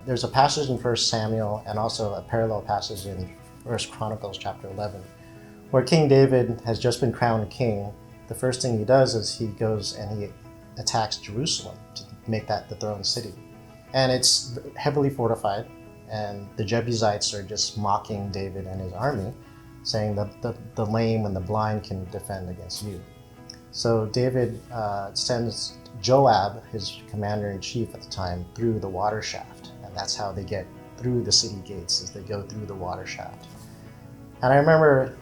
There's a passage in 1 Samuel and also a parallel passage in 1 Chronicles chapter 11 where King David has just been crowned king. The first thing he does is he goes and he attacks Jerusalem to make that the throne city. And it's heavily fortified, and the Jebusites are just mocking David and his army, saying that the lame and the blind can defend against you. So David sends Joab, his commander-in-chief at the time, through the water shaft. And that's how they get through the city gates, is they go through the water shaft. And I remember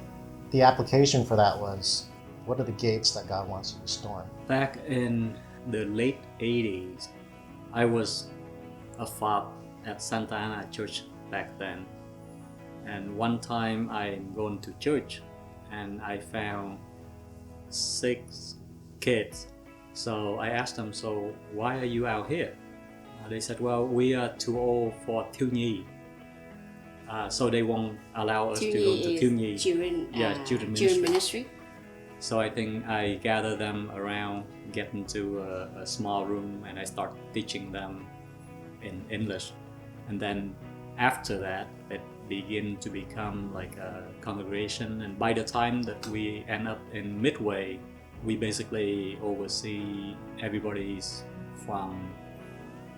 the application for that was, what are the gates that God wants you to storm? Back in the late 80s, I was a fob at Santa Ana Church back then. And one time I'm going to church and I found 6 kids. So I asked them, so why are you out here? They said, well, we are too old for thiếu nhi. So they won't allow us to go to thiếu nhi. Children ministry. So I think I gather them around, get into a small room, and I start teaching them in English. And then after that, it begin to become like a congregation. And by the time that we end up in Midway, we basically oversee everybody's from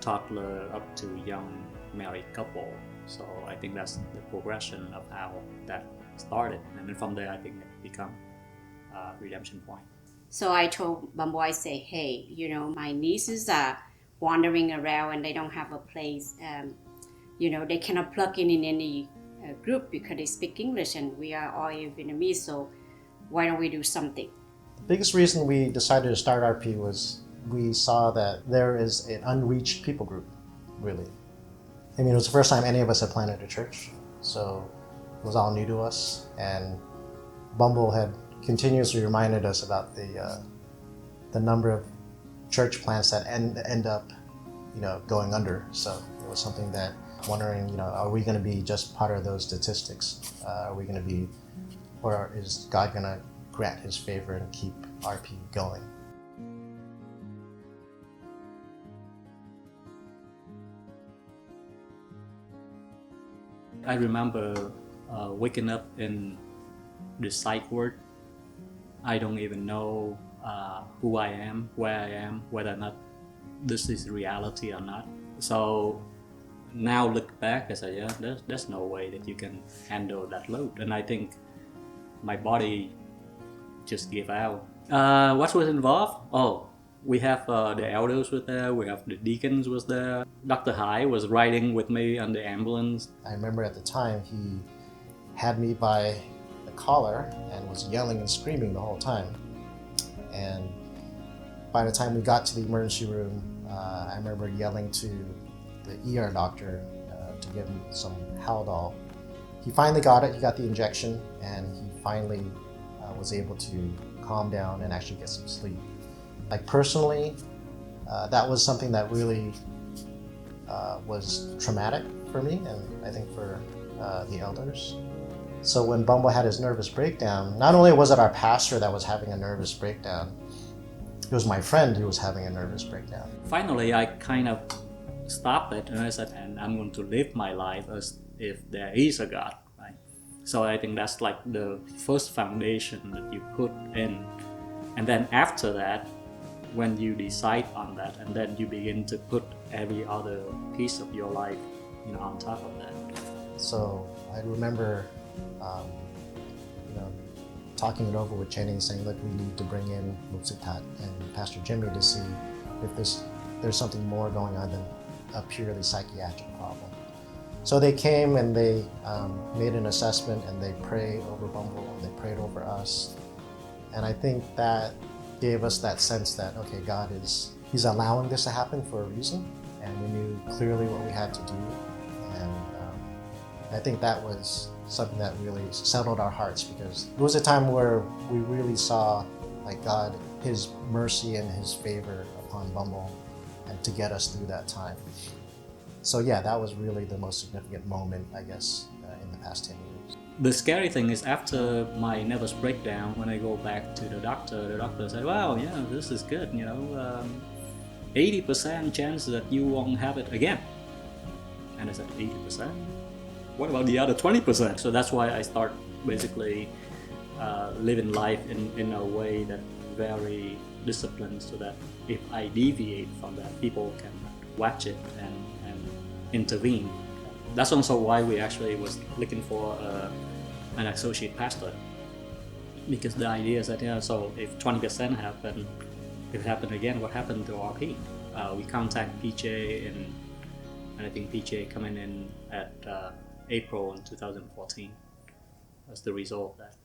toddler up to young married couple. So I think that's the progression of how that started. And then from there, I think it become Redemption Point. So I told Bumble, I say, hey, my nieces are wandering around and they don't have a place. They cannot plug in any group because they speak English and we are all Vietnamese. So why don't we do something? The biggest reason we decided to start RP was we saw that there is an unreached people group, really. I mean, it was the first time any of us had planted a church, so it was all new to us. And Bumble had continuously reminded us about the number of church plants that end up, going under. So it was something that wondering, are we going to be just part of those statistics? Are we going to be, or is God going to grant His favor and keep RP going? I remember waking up in the psych ward. I don't even know who I am, where I am, whether or not this is reality or not. So now look back, I say, yeah, there's no way that you can handle that load. And I think my body just gave out. What was involved? Oh, we have the elders was there, we have the deacons was there. Dr. Hai was riding with me on the ambulance. I remember at the time he had me by the collar and was yelling and screaming the whole time. And by the time we got to the emergency room, I remember yelling to the ER doctor to give him some Haldol. He finally got it, he got the injection, and he finally was able to calm down and actually get some sleep. Like personally, that was something that really was traumatic for me, and I think for the elders. So when Bumble had his nervous breakdown, not only was it our pastor that was having a nervous breakdown, it was my friend who was having a nervous breakdown. Finally, I kind of stopped it and I said, and I'm going to live my life as if there is a God, right? So I think that's like the first foundation that you put in. And then after that, when you decide on that, and then you begin to put every other piece of your life, on top of that. So I remember, talking it over with Jenny, saying, look, we need to bring in Mupsitat and Pastor Jimmy to see if there's something more going on than a purely psychiatric problem. So they came and they made an assessment and they prayed over Bumble and they prayed over us. And I think that gave us that sense that, okay, God He's allowing this to happen for a reason, and we knew clearly what we had to do. And I think that was something that really settled our hearts, because it was a time where we really saw like God, His mercy and His favor upon Bumble, and to get us through that time. So yeah, that was really the most significant moment, I guess, in the past 10 years. The scary thing is after my nervous breakdown, when I go back to the doctor said, wow, yeah, this is good, 80% chance that you won't have it again. And I said, 80%? What about the other 20%? So that's why I start basically living life in a way that very disciplined, so that if I deviate from that, people can watch it and intervene. That's also why we actually was looking for an associate pastor, because the idea is that, yeah, so if 20% happen, if it happened again, what happened to RP? We contact PJ, and I think PJ coming in at April in 2014. That's the result of that.